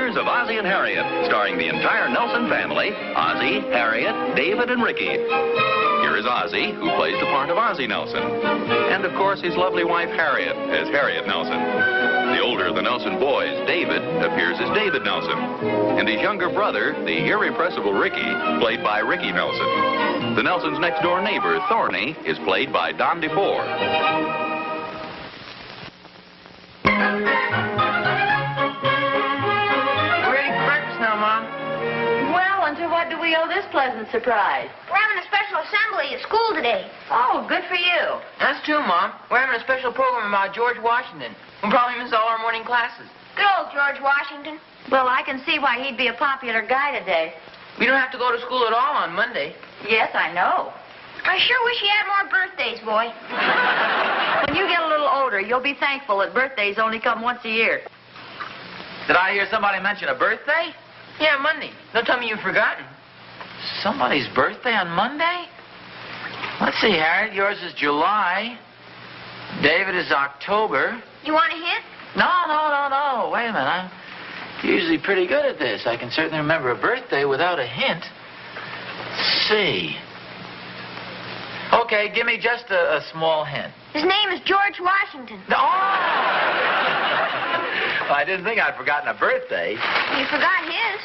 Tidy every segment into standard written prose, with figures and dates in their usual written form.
Adventures of Ozzie and Harriet, starring the entire Nelson family, Ozzie, Harriet, David, and Ricky. Here is Ozzie, who plays the part of Ozzie Nelson. And, of course, his lovely wife, Harriet, as Harriet Nelson. The older of the Nelson boys, David, appears as David Nelson. And his younger brother, the irrepressible Ricky, played by Ricky Nelson. The Nelsons' next-door neighbor, Thorny, is played by Don DeFore. To what do we owe this pleasant surprise? We're having a special assembly at school today. Oh, good for you. Us too, Mom. We're having a special program about George Washington. We'll probably miss all our morning classes. Good old George Washington. Well, I can see why he'd be a popular guy today. We don't have to go to school at all on Monday. Yes, I know. I sure wish he had more birthdays, boy. When you get a little older, you'll be thankful that birthdays only come once a year. Did I hear somebody mention a birthday? Yeah, Monday. Don't tell me you've forgotten. Somebody's birthday on Monday? Let's see, Harriet. Yours is July. David is October. You want a hint? No. Wait a minute. I'm usually pretty good at this. I can certainly remember a birthday without a hint. Let's see. Okay, give me just a small hint. His name is George Washington. Oh! Well, I didn't think I'd forgotten a birthday. You forgot his.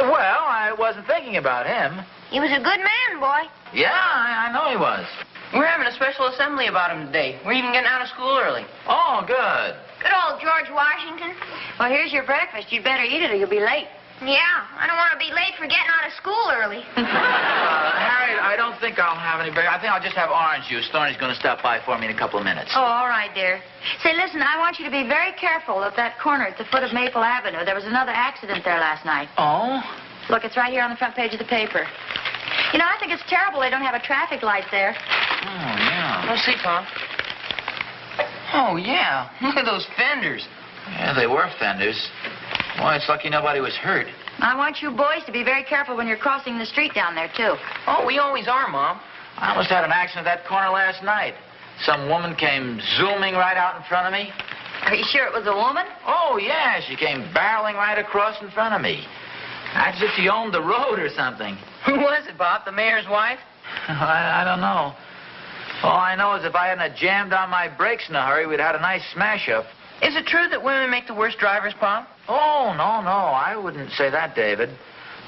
Well, I wasn't thinking about him. He was a good man, boy. Yeah, I know he was. We're having a special assembly about him today. We're even getting out of school early. Oh, good. Good old George Washington. Well, here's your breakfast. You'd better eat it or you'll be late. Yeah, I don't want to be late for getting out of school early. Harriet, I don't think I'll have any breakfast. I think I'll just have orange juice. Thorny's going to stop by for me in a couple of minutes. Oh, all right, dear. Say, listen, I want you to be very careful of that corner at the foot of Maple Avenue. There was another accident there last night. Oh? Look, it's right here on the front page of the paper. You know, I think it's terrible they don't have a traffic light there. Oh, yeah. Let's see, Tom. Oh, yeah. Look at those fenders. Yeah, they were fenders. Boy, it's lucky nobody was hurt. I want you boys to be very careful when you're crossing the street down there, too. Oh, we always are, Mom. I almost had an accident at that corner last night. Some woman came zooming right out in front of me. Are you sure it was a woman? Oh, yeah. She came barreling right across in front of me. As if she owned the road or something. Who was it, Bob? The mayor's wife? I don't know. All I know is if I hadn't jammed on my brakes in a hurry, we'd had a nice smash-up. Is it true that women make the worst drivers, Bob? Oh, no. I wouldn't say that, David.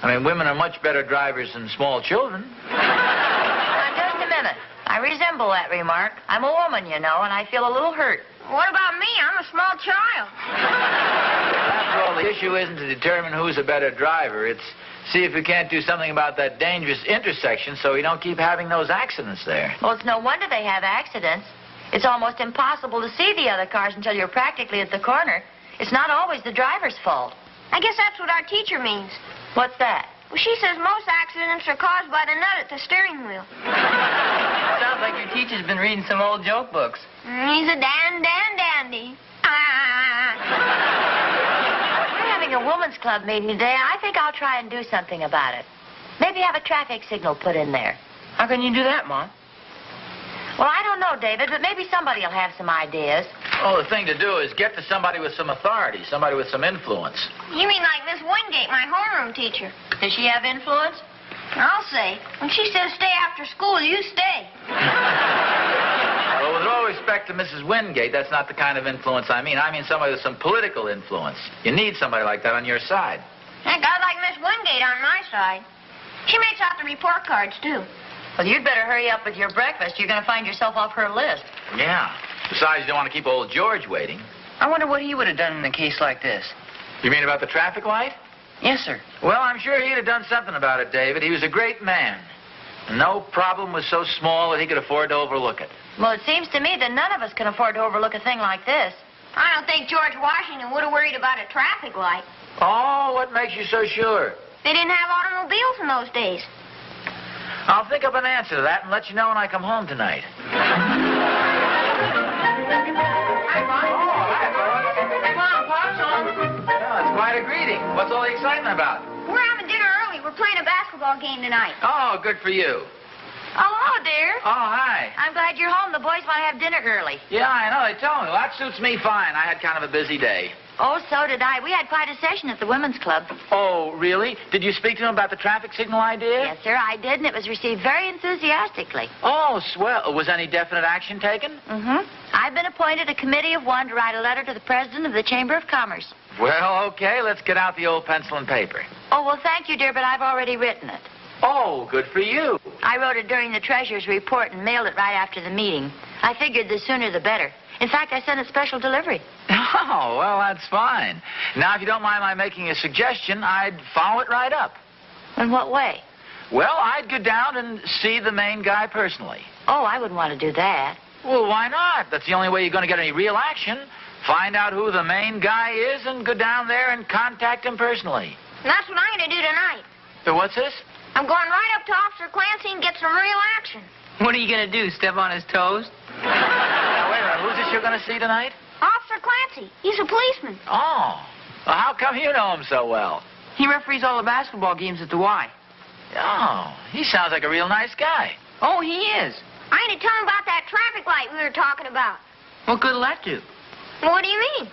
I mean, women are much better drivers than small children. Now, just a minute. I resemble that remark. I'm a woman, you know, and I feel a little hurt. What about me? I'm a small child. After all, the issue isn't to determine who's a better driver. It's see if we can't do something about that dangerous intersection so we don't keep having those accidents there. Well, it's no wonder they have accidents. It's almost impossible to see the other cars until you're practically at the corner. It's not always the driver's fault. I guess that's what our teacher means. What's that? Well, she says most accidents are caused by the nut at the steering wheel. Sounds like your teacher's been reading some old joke books. He's a dandy. We're having a women's club meeting today. I think I'll try and do something about it. Maybe have a traffic signal put in there. How can you do that, Mom? Well, I don't know, David, but maybe somebody will have some ideas. Oh, the thing to do is get to somebody with some authority, somebody with some influence. You mean like Miss Wingate, my homeroom teacher? Does she have influence? I'll say. When she says stay after school, you stay. Well, with all respect to Mrs. Wingate, that's not the kind of influence I mean. I mean somebody with some political influence. You need somebody like that on your side. Heck, I'd like Miss Wingate on my side. She makes out the report cards, too. Well, you'd better hurry up with your breakfast. You're going to find yourself off her list. Yeah. Besides, you don't want to keep old George waiting. I wonder what he would have done in a case like this. You mean about the traffic light? Yes, sir. Well, I'm sure he'd have done something about it, David. He was a great man. No problem was so small that he could afford to overlook it. Well, it seems to me that none of us can afford to overlook a thing like this. I don't think George Washington would have worried about a traffic light. Oh, what makes you so sure? They didn't have automobiles in those days. I'll think up an answer to that and let you know when I come home tonight. Hi, Mom. Oh, hi, fellas. Hey, Mom, Pop's home. Well, it's quite a greeting. What's all the excitement about? We're having dinner early. We're playing a basketball game tonight. Oh, good for you. Oh, hello, dear. Oh, hi. I'm glad you're home. The boys want to have dinner early. Yeah, I know. They told me. Well, that suits me fine. I had kind of a busy day. Oh, so did I. We had quite a session at the women's club. Oh, really? Did you speak to him about the traffic signal idea? Yes, sir, I did, and it was received very enthusiastically. Oh, swell. Was any definite action taken? Mm-hmm. I've been appointed a committee of one to write a letter to the president of the Chamber of Commerce. Well, okay, let's get out the old pencil and paper. Oh, well, thank you, dear, but I've already written it. Oh, good for you. I wrote it during the treasurer's report and mailed it right after the meeting. I figured the sooner the better. In fact, I sent it special delivery. Oh, well, that's fine. Now, if you don't mind my making a suggestion, I'd follow it right up. In what way? Well, I'd go down and see the main guy personally. Oh, I wouldn't want to do that. Well, why not? That's the only way you're going to get any real action. Find out who the main guy is and go down there and contact him personally. And that's what I'm going to do tonight. So what's this? I'm going right up to Officer Clancy and get some real action. What are you going to do, step on his toes? Now, wait a minute. Who's this you're going to see tonight? Officer Clancy. He's a policeman. Oh. Well, how come you know him so well? He referees all the basketball games at the Y. Oh, he sounds like a real nice guy. Oh, he is. I ain't to tell him about that traffic light we were talking about. What good'll that do? What do you mean?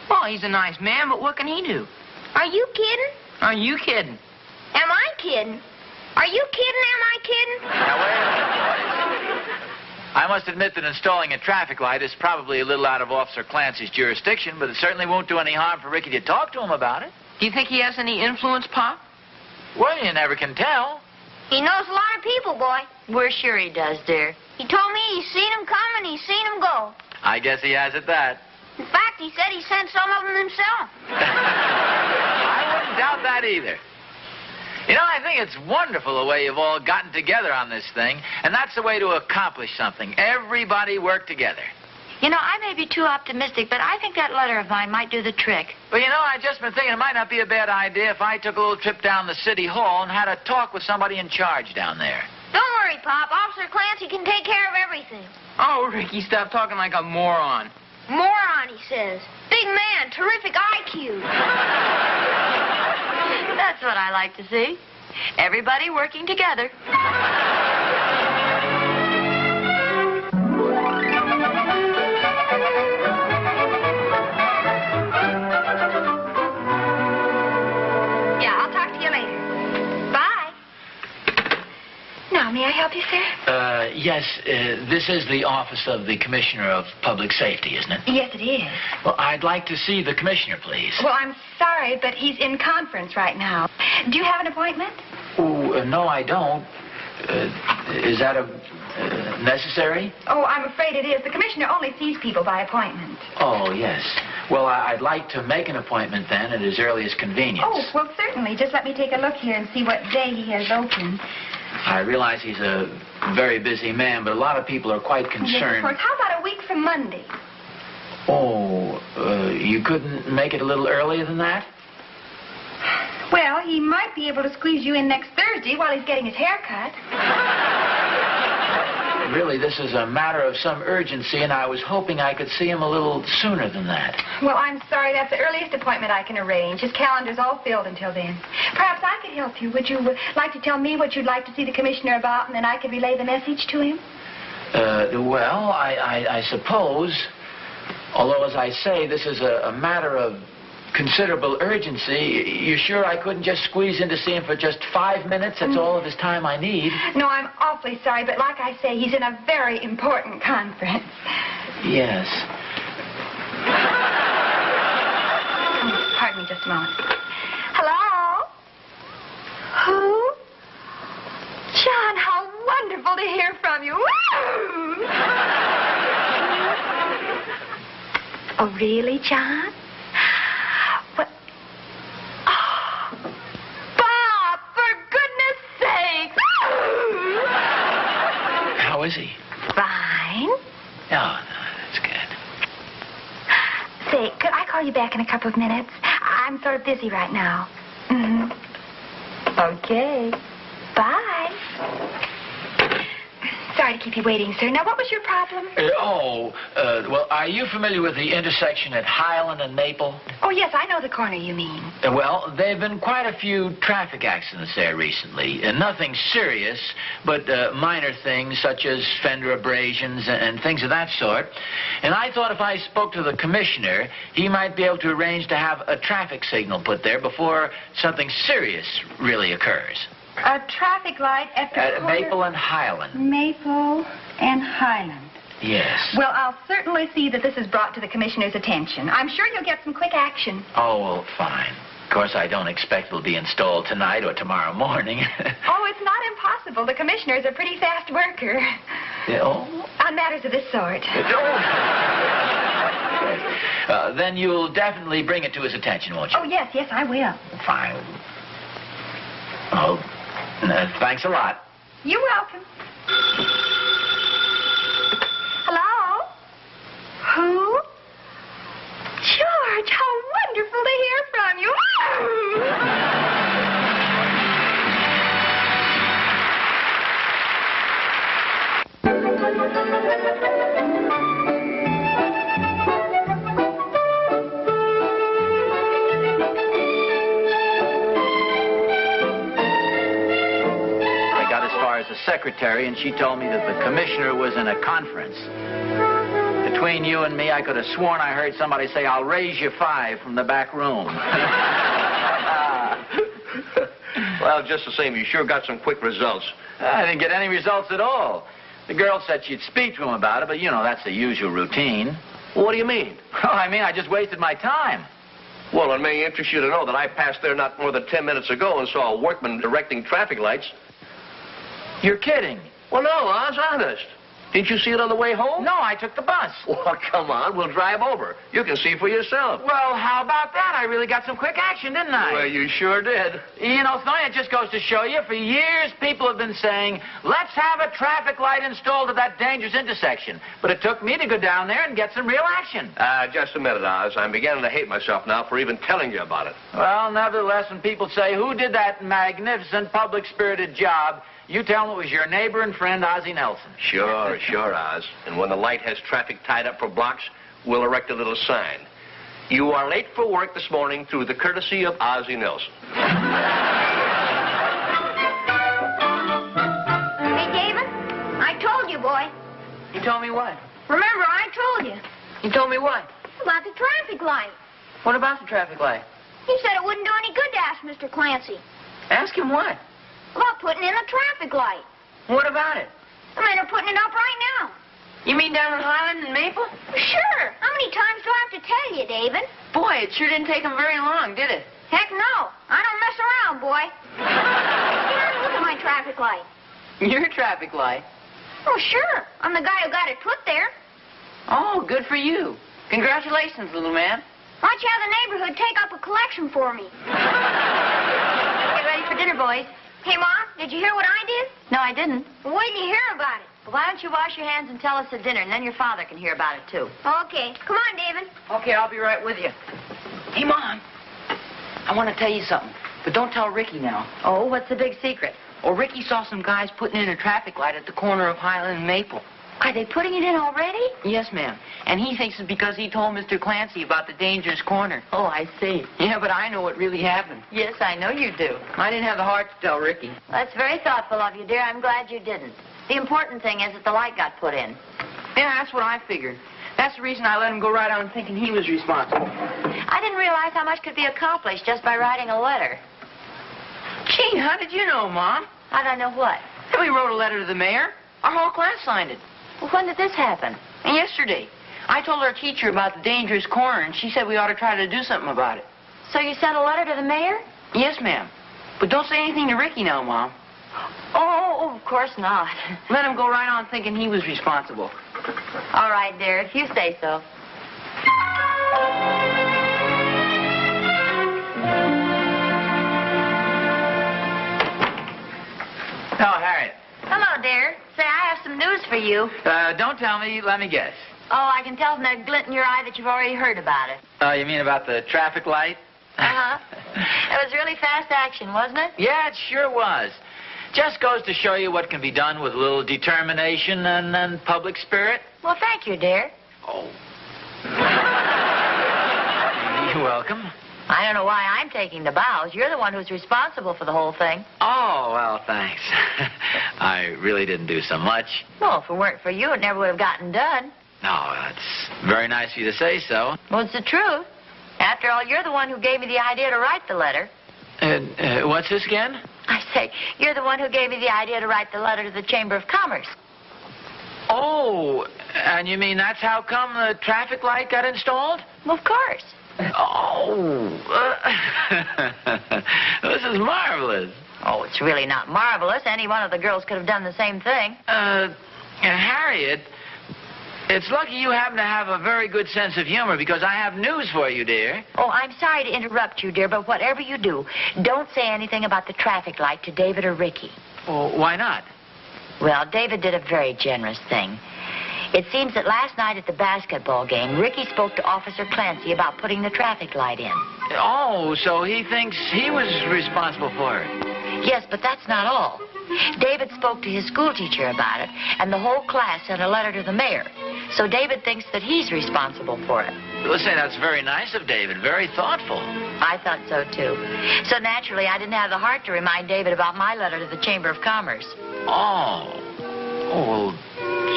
Well, he's a nice man, but what can he do? Are you kidding? Are you kidding? Am I kidding? Are you kidding? Am I kidding? Now, wait a minute, boys. I must admit that installing a traffic light is probably a little out of Officer Clancy's jurisdiction, but it certainly won't do any harm for Ricky to talk to him about it. Do you think he has any influence, Pop? Well, you never can tell. He knows a lot of people, boy. We're sure he does, dear. He told me he's seen them come and he's seen them go. I guess he has at that. In fact, he said he sent some of them himself. I wouldn't doubt that either. You know, I think it's wonderful the way you've all gotten together on this thing, and that's the way to accomplish something. Everybody work together. You know, I may be too optimistic, but I think that letter of mine might do the trick. Well, you know, I've just been thinking it might not be a bad idea if I took a little trip down to City Hall and had a talk with somebody in charge down there. Don't worry, Pop. Officer Clancy can take care of everything. Oh, Ricky, stop talking like a moron. Moron, he says. Big man, terrific IQ. That's what I like to see. Everybody working together. Yeah, I'll talk to you later. Bye. Now, may I help you, sir? Yes, this is the office of the Commissioner of Public Safety, isn't it? Yes, it is. Well, I'd like to see the Commissioner, please. Well, I'm sorry, but he's in conference right now. Do you have an appointment? Oh, no, I don't. Is that necessary? Oh, I'm afraid it is. The commissioner only sees people by appointment. Oh, yes. Well, I'd like to make an appointment then at his earliest convenience. Oh, well, certainly. Just let me take a look here and see what day he has open. I realize he's a very busy man, but a lot of people are quite Yes, of concerned. course. How about a week from Monday? Oh, you couldn't make it a little earlier than that? Well, he might be able to squeeze you in next Thursday while he's getting his hair cut. Really, this is a matter of some urgency, and I was hoping I could see him a little sooner than that. Well, I'm sorry. That's the earliest appointment I can arrange. His calendar's all filled until then. Perhaps I could help you. Would you like to tell me what you'd like to see the commissioner about, and then I could relay the message to him? Well, I suppose, although, as I say, this is a matter of considerable urgency, you sure I couldn't just squeeze in to see him for just 5 minutes? That's all of his time I need. No, I'm awfully sorry, but like I say, he's in a very important conference. Yes. Oh, pardon me just a moment. Hello? Who? John, how wonderful to hear from you. Woo! Oh, really, John? What? Oh, Bob, for goodness sake. Woo! How is he? Fine. Oh, no, that's good. Say, could I call you back in a couple of minutes? I'm sort of busy right now. Mm-hmm. Okay. Bye. Sorry to keep you waiting, sir. Now, what was your problem? Well, are you familiar with the intersection at Highland and Maple? Oh, yes, I know the corner you mean. Well, there have been quite a few traffic accidents there recently. Nothing serious, but minor things such as fender abrasions and things of that sort. And I thought if I spoke to the commissioner, he might be able to arrange to have a traffic signal put there before something serious really occurs. A traffic light at the corner... Maple and Highland. Maple and Highland. Yes. Well, I'll certainly see that this is brought to the commissioner's attention. I'm sure you'll get some quick action. Oh, well, fine. Of course, I don't expect it'll be installed tonight or tomorrow morning. Oh, it's not impossible. The commissioner is a pretty fast worker. Oh? On matters of this sort. Then you'll definitely bring it to his attention, won't you? Oh, yes, I will. Fine. Oh, thanks a lot. You're welcome. Hello? Who? George, how wonderful to hear from you. The secretary, and she told me that the commissioner was in a conference. Between you and me, I could have sworn I heard somebody say, "I'll raise you 5" from the back room. Well, just the same, you sure got some quick results. I didn't get any results at all. The girl said she'd speak to him about it, but, you know, that's the usual routine. What do you mean? Oh, I mean, I just wasted my time. Well, it may interest you to know that I passed there not more than 10 minutes ago and saw a workman directing traffic lights. You're kidding. Well, no, I was honest. Didn't you see it on the way home? No, I took the bus. Well, come on, we'll drive over. You can see for yourself. Well, how about that? I really got some quick action, didn't I? Well, you sure did. You know, Sonia, it just goes to show you, for years people have been saying, let's have a traffic light installed at that dangerous intersection. But it took me to go down there and get some real action. Just a minute, Oz. I'm beginning to hate myself now for even telling you about it. Well, nevertheless, when people say, who did that magnificent public-spirited job, you tell them it was your neighbor and friend, Ozzie Nelson. Sure, Oz. And when the light has traffic tied up for blocks, we'll erect a little sign. You are late for work this morning through the courtesy of Ozzie Nelson. Hey, David, I told you, boy. You told me what? Remember, I told you. You told me what? About the traffic light. What about the traffic light? He said it wouldn't do any good to ask Mr. Clancy. Ask him what? About putting in a traffic light. What about it? I mean, they're putting it up right now. You mean down on Highland and Maple? Sure. How many times do I have to tell you, David? Boy, it sure didn't take them very long, did it? Heck no. I don't mess around, boy. Here, look at my traffic light. Your traffic light? Oh, sure. I'm the guy who got it put there. Oh, good for you. Congratulations, little man. Why don't you have the neighborhood take up a collection for me? Get ready for dinner, boys. Hey, Mom, did you hear what I did? No, I didn't. Well, wait till you hear about it. Well, why don't you wash your hands and tell us at dinner, and then your father can hear about it, too. Okay. Come on, David. Okay, I'll be right with you. Hey, Mom. I want to tell you something, but don't tell Ricky now. Oh, what's the big secret? Oh, Ricky saw some guys putting in a traffic light at the corner of Highland and Maple. Are they putting it in already? Yes, ma'am. And he thinks it's because he told Mr. Clancy about the dangerous corner. Oh, I see. Yeah, but I know what really happened. Yes, I know you do. I didn't have the heart to tell Ricky. That's very thoughtful of you, dear. I'm glad you didn't. The important thing is that the light got put in. Yeah, that's what I figured. That's the reason I let him go right on thinking he was responsible. I didn't realize how much could be accomplished just by writing a letter. Gee, how did you know, Mom? How'd I know what? We wrote a letter to the mayor. Our whole class signed it. Well, when did this happen? And yesterday. I told our teacher about the dangerous corner, and she said we ought to try to do something about it. So you sent a letter to the mayor? Yes, ma'am. But don't say anything to Ricky now, Mom. Oh, of course not. Let him go right on thinking he was responsible. All right, dear, if you say so. Oh, Harriet. Hello, dear. Say, I have some news for you. Don't tell me. Let me guess. Oh, I can tell from that glint in your eye that you've already heard about it. Oh, you mean about the traffic light? Uh-huh. It was really fast action, wasn't it? Yeah, it sure was. Just goes to show you what can be done with a little determination and public spirit. Well, thank you, dear. Oh. You're welcome. I don't know why I'm taking the bows. You're the one who's responsible for the whole thing. Oh, well, thanks. I really didn't do so much. Well, if it weren't for you, it never would have gotten done. No, that's very nice of you to say so. Well, it's the truth. After all, you're the one who gave me the idea to write the letter. What's this again? I say, you're the one who gave me the idea to write the letter to the Chamber of Commerce. Oh, and you mean that's how come the traffic light got installed? Well, of course. Oh, this is marvelous. Oh, it's really not marvelous. Any one of the girls could have done the same thing. Harriet, it's lucky you happen to have a very good sense of humor because I have news for you, dear. Oh, I'm sorry to interrupt you, dear, but whatever you do, don't say anything about the traffic light to David or Ricky. Oh, why not? Well, David did a very generous thing. It seems that last night at the basketball game, Ricky spoke to Officer Clancy about putting the traffic light in. Oh, so he thinks he was responsible for it. Yes, but that's not all. David spoke to his school teacher about it, and the whole class sent a letter to the mayor. So David thinks that he's responsible for it. Well, say, that's very nice of David. Very thoughtful. I thought so, too. So naturally, I didn't have the heart to remind David about my letter to the Chamber of Commerce. Oh. Oh, well,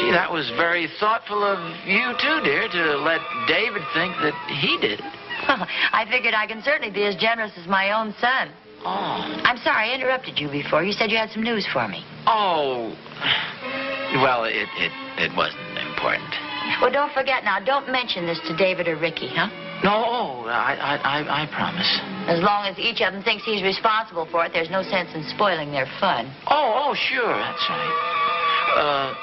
gee, that was very thoughtful of you, too, dear, to let David think that he did it. I figured I can certainly be as generous as my own son. Oh. I'm sorry, I interrupted you before. You said you had some news for me. Oh. Well, it wasn't important. Well, don't forget now, don't mention this to David or Ricky, huh? No, I promise. As long as each of them thinks he's responsible for it, there's no sense in spoiling their fun. Oh, sure, that's right.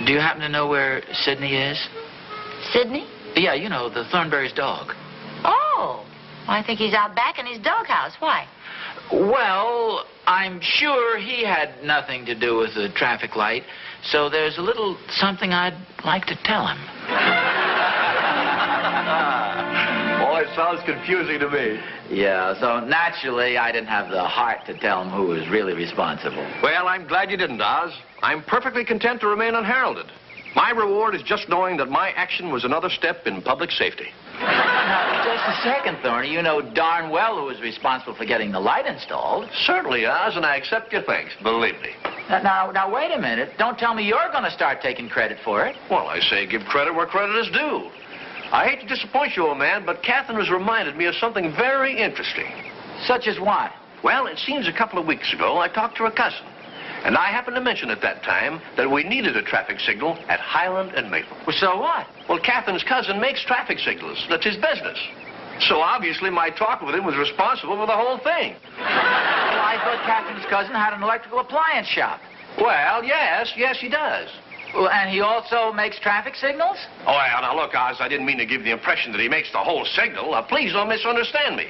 Do you happen to know where Sidney is? Sidney? Yeah, you know, the Thornberry's dog. Oh, I think he's out back in his doghouse. Why? Well, I'm sure he had nothing to do with the traffic light, so there's a little something I'd like to tell him. Oh, it sounds confusing to me. Yeah, so naturally I didn't have the heart to tell him who was really responsible. Well, I'm glad you didn't, Oz. I'm perfectly content to remain unheralded. My reward is just knowing that my action was another step in public safety. Now, just a second, Thorny. You know darn well who was responsible for getting the light installed. Certainly, Oz, and I accept your thanks, believe me. Now, wait a minute. Don't tell me you're going to start taking credit for it. Well, I say give credit where credit is due. I hate to disappoint you, old man, but Catherine has reminded me of something very interesting. Such as what? Well, it seems a couple of weeks ago I talked to her cousin. And I happened to mention at that time that we needed a traffic signal at Highland and Maple. Well, so what? Well, Catherine's cousin makes traffic signals. That's his business. So obviously my talk with him was responsible for the whole thing. Well, I thought Catherine's cousin had an electrical appliance shop. Well, yes, he does. Well, and he also makes traffic signals? Oh, well, now look, Oz, I didn't mean to give the impression that he makes the whole signal. Now, please don't misunderstand me.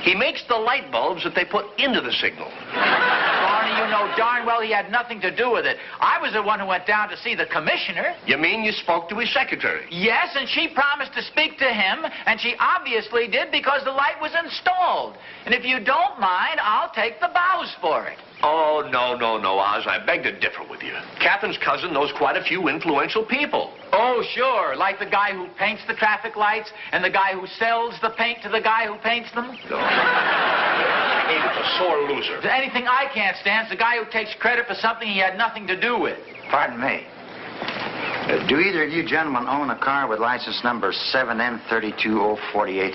He makes the light bulbs that they put into the signal. Barney, you know darn well he had nothing to do with it. I was the one who went down to see the commissioner. You mean you spoke to his secretary? Yes, and she promised to speak to him, and she obviously did because the light was installed. And if you don't mind, I'll take the bows for it. Oh, no, Oz. I beg to differ with you. Catherine's cousin knows quite a few influential people. Oh, sure. Like the guy who paints the traffic lights and the guy who sells the paint to the guy who paints them. No. I hate it, a sore loser. Anything I can't stand is the guy who takes credit for something he had nothing to do with. Pardon me. Do either of you gentlemen own a car with license number 7M32048?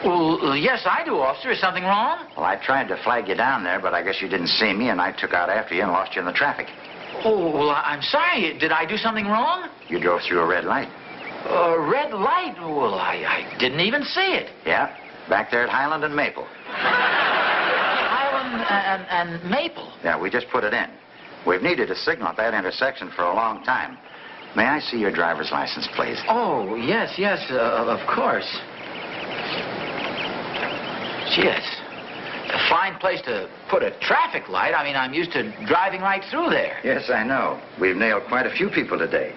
Well, yes, I do, officer. Is something wrong? Well, I tried to flag you down there, but I guess you didn't see me, and I took out after you and lost you in the traffic. Oh, well, I'm sorry. Did I do something wrong? You drove through a red light. A red light? Well, I didn't even see it. Yeah, back there at Highland and Maple. Highland and Maple? Yeah, we just put it in. We've needed a signal at that intersection for a long time. May I see your driver's license, please? Oh, yes, of course. Yes. A fine place to put a traffic light. I mean, I'm used to driving right through there. Yes, I know. We've nailed quite a few people today.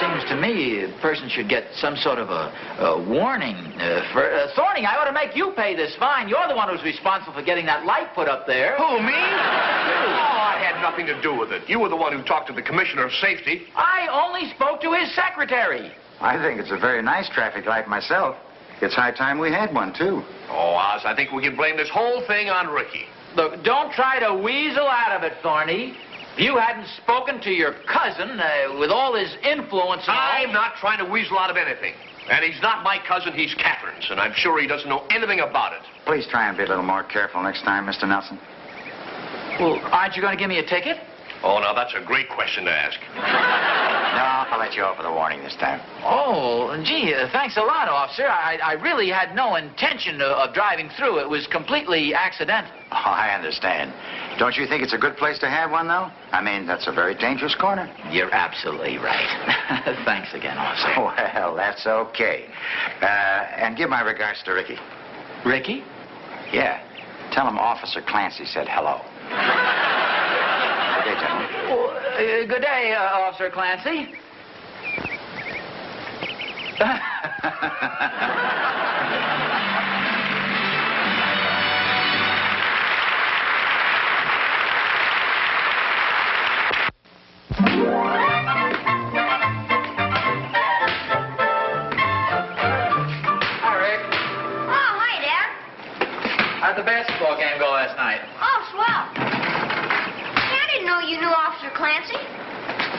seems to me a person should get some sort of a warning. Thorny, I ought to make you pay this fine. You're the one who's responsible for getting that light put up there. Who, me? Oh, I had nothing to do with it. You were the one who talked to the Commissioner of Safety. I only spoke to his secretary. I think it's a very nice traffic light myself. It's high time we had one, too. Oh, Oz, I think we can blame this whole thing on Ricky. Look, don't try to weasel out of it, Thorny. If you hadn't spoken to your cousin, with all his influence and all... I'm not trying to weasel out of anything. And he's not my cousin, he's Catherine's, and I'm sure he doesn't know anything about it. Please try and be a little more careful next time, Mr. Nelson. Well, aren't you going to give me a ticket? Oh, now, that's a great question to ask. No, I'll let you off with a warning this time. Oh, gee, thanks a lot, officer. I really had no intention of driving through. It was completely accidental. Oh, I understand. Don't you think it's a good place to have one, though? I mean, that's a very dangerous corner. You're absolutely right. Thanks again, officer. Well, that's okay. And give my regards to Ricky. Ricky? Yeah. Tell him Officer Clancy said hello. Good day, gentlemen. Well, good day, Officer Clancy. How'd the basketball game go last night? Oh, swell. Hey, I didn't know you knew Officer Clancy.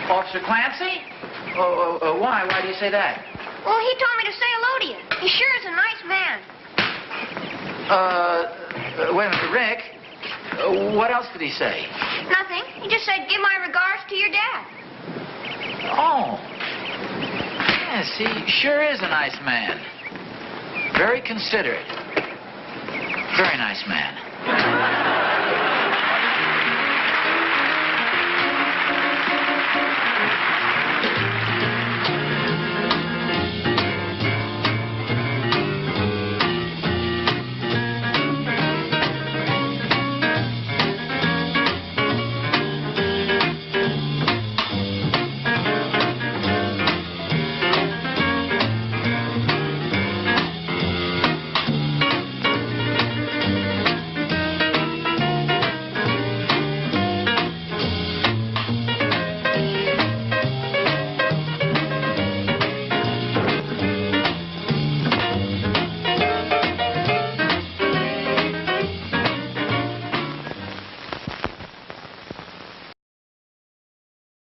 Officer Clancy? Why? Why do you say that? Well, he told me to say hello to you. He sure is a nice man. Wait a minute, Rick. What else did he say? Nothing. He just said, give my regards to your dad. Oh. Yes, he sure is a nice man. Very considerate. Very nice man.